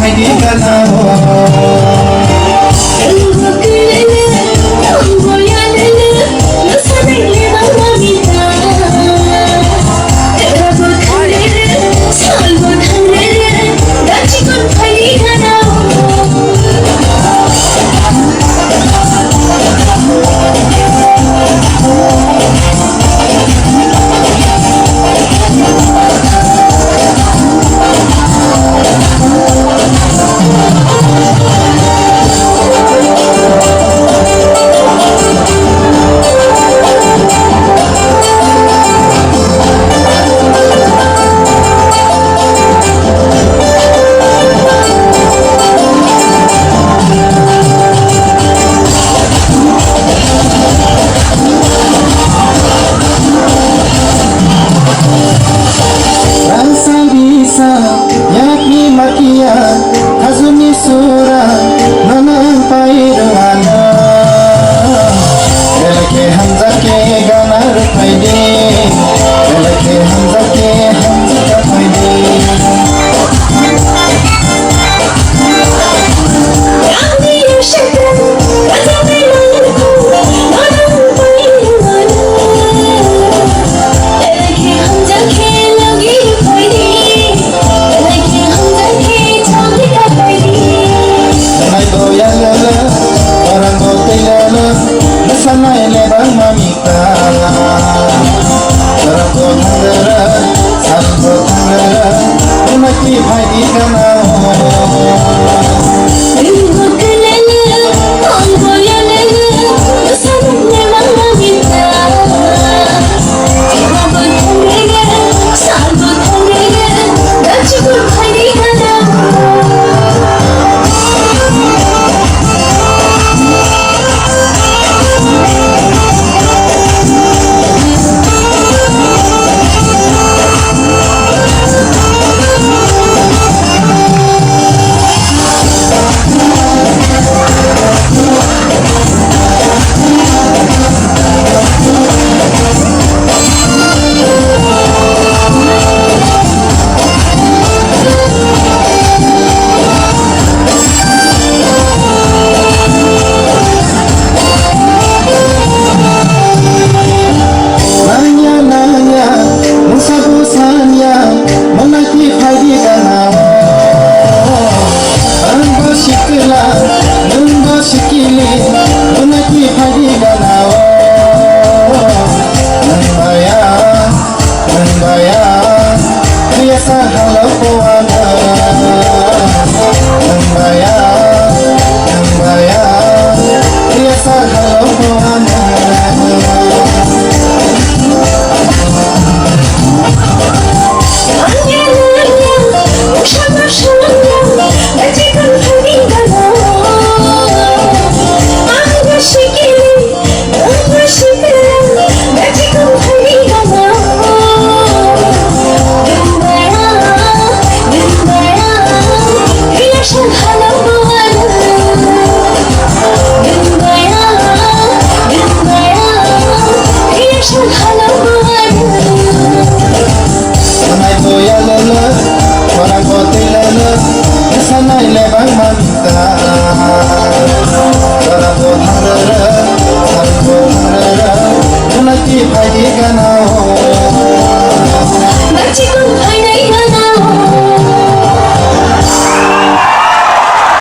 फाइदि गाना Yakni makia Kazumi sura Nanang pairuana Elake hamza ke gana rupaide Elake hamza ke hamza kapaide Yakni yushaka Kazumi sura Nanang pairuana Elake hamza ke lagi rupaide Orang gotilala Nasana elebang mamika Orang gotangara Sal gotangara Unaki bhai kana Sana elebang mamika Orang gotangara Sal gotangara Unaki bhai kana